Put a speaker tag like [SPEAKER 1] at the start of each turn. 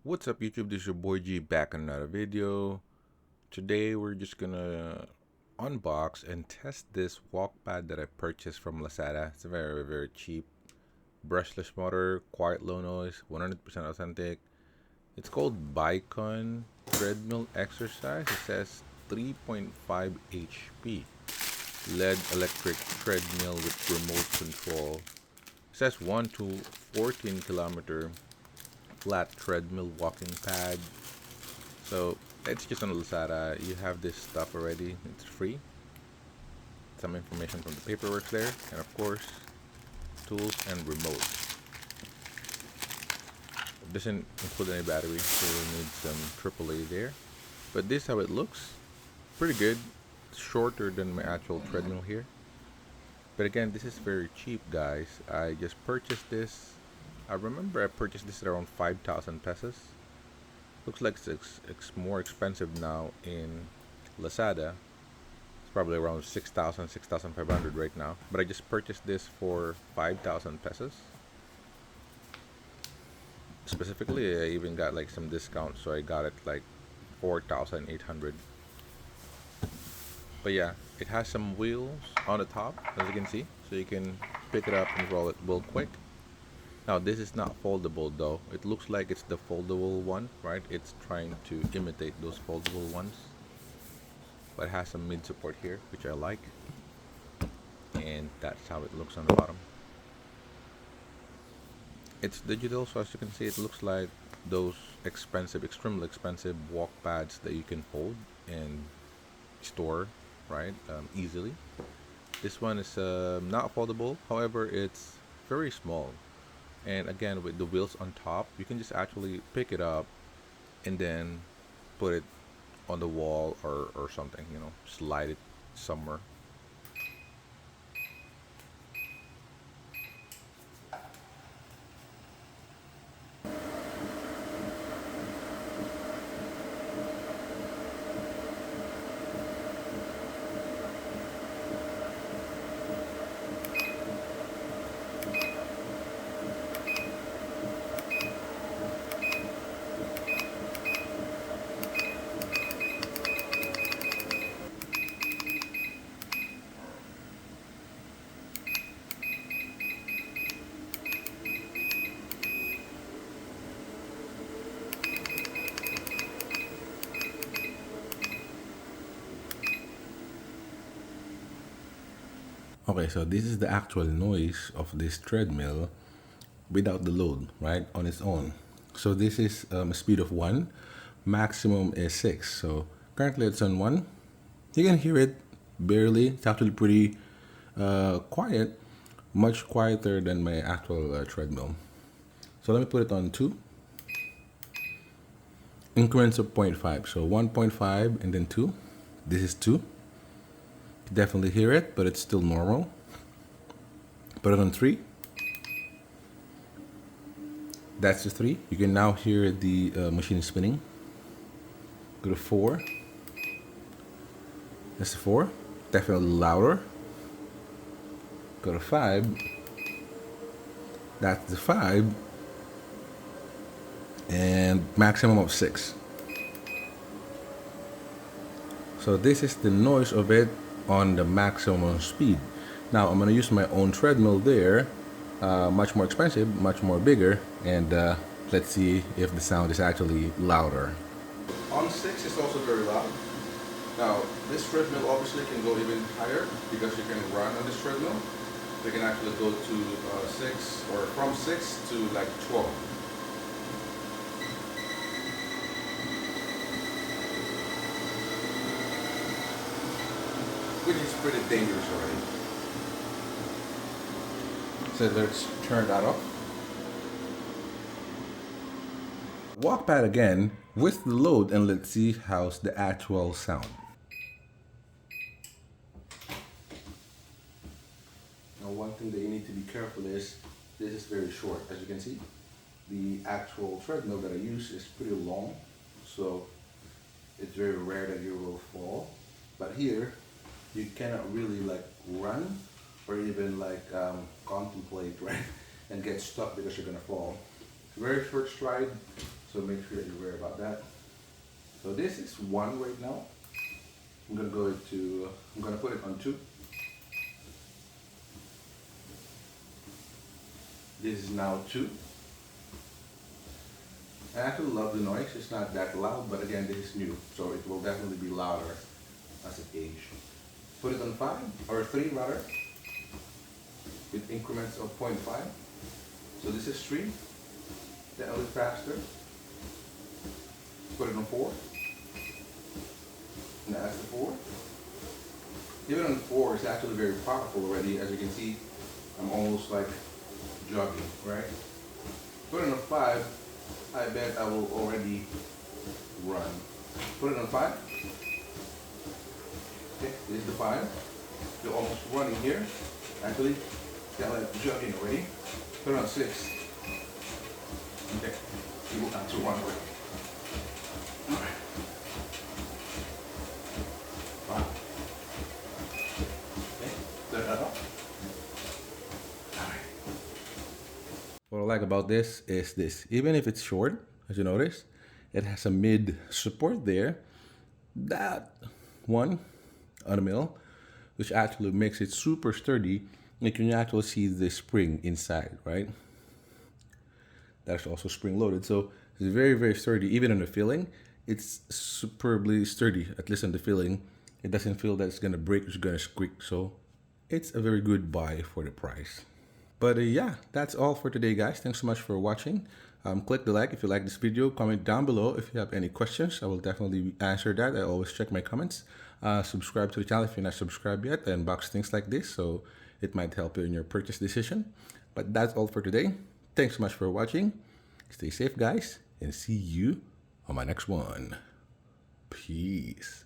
[SPEAKER 1] What's up YouTube, this is your boy G back on another video. Today we're just gonna unbox and test this walk pad that I purchased from Lazada. It's a very cheap brushless motor, quiet low noise, 100% authentic. It's called BYCON Treadmill Exercise. It says 3.5 HP LED Electric Treadmill with remote control. It says 1 to 14 kilometer flat treadmill walking pad. So it's just on Lazada. You have this stuff already. It's free. Some information from the paperwork there, and of course tools and remote. It doesn't include any battery, so you'll need some AAA there. But this is how it looks. Pretty good. It's shorter than my actual treadmill here. But again, this is very cheap, guys. I just purchased this. I remember I purchased this at around 5,000 pesos. Looks like it's more expensive now in Lazada. It's probably around 6,000, 6,500 right now. But I just purchased this for 5,000 pesos. Specifically, I even got like some discount, so I got it like 4,800. But yeah, it has some wheels on the top, as you can see, so you can pick it up and roll it real quick. Now this is not foldable though. It looks like it's the foldable one, right? It's trying to imitate those foldable ones. But it has some mid support here, which I like. And that's how it looks on the bottom. It's digital, so as you can see, it looks like those expensive, extremely expensive walk pads that you can fold and store, right? Easily. This one is not foldable. However, it's very small. And again, with the wheels on top, you can just actually pick it up and then put it on the wall or something, you know, slide it somewhere. Okay, so this is the actual noise of this treadmill without the load, right, on its own. So this is a speed of 1, maximum is 6. So currently it's on 1. You can hear it barely. It's actually pretty quiet, much quieter than my actual treadmill. So let me put it on 2. Increments of 0.5. So 1.5 and then 2. This is 2. You definitely hear it, but it's still normal. Put it on 3. That's the 3. You can now hear the machine spinning. Go to 4. That's the 4. Definitely louder. Go to 5. That's the 5. And maximum of 6. So this is the noise of it on the maximum speed. Now I'm going to use my own treadmill there, much more expensive, much more bigger, and let's see if the sound is actually louder. On 6 it's also very loud. Now this treadmill obviously can go even higher because you can run on this treadmill. We can actually go to 6 or from 6 to like 12. Which is pretty dangerous already. So let's turn that off. Walk pad again with the load and let's see how's the actual sound. Now one thing that you need to be careful is this is very short. As you can see, the actual treadmill that I use is pretty long, so it's very rare that you will fall. But here you cannot really like run or even like contemplate, right, and get stuck because you're gonna fall. Very short stride, So make sure you're aware about that. So this is 1 right now. I'm gonna put it on 2. This is now 2. I actually love the noise. It's not that loud, but again, this is new, so it will definitely be louder as it ages. Put it on 5, or 3 rather, with increments of 0.5. So this is 3, then a little faster. Put it on 4. And that's the 4. Even on 4, it's actually very powerful already. As you can see, I'm almost like jogging, right? Put it on 5, I bet I will already run. Put it on 5. Okay, this is the 5. You're almost running here. Actually, yeah, like jogging already. Put it on 6. Okay, you will actually run already. Alright. 5. Okay, set that up. What I like about this is this. Even if it's short, as you notice, it has a mid support there. That one on the middle, which actually makes it super sturdy. You can actually see the spring inside, right? That's also spring loaded. So it's very, very sturdy. Even on the filling, it's superbly sturdy, at least on the filling. It doesn't feel that it's gonna break, it's gonna squeak. So it's a very good buy for the price. But yeah, that's all for today, guys. Thanks so much for watching. Click the like if you like this video. Comment down below if you have any questions. I will definitely answer that. I always check my comments. Subscribe to the channel if you're not subscribed yet. I unbox things like this, so it might help you in your purchase decision. But that's all for today. Thanks so much for watching. Stay safe, guys, and see you on my next one. Peace.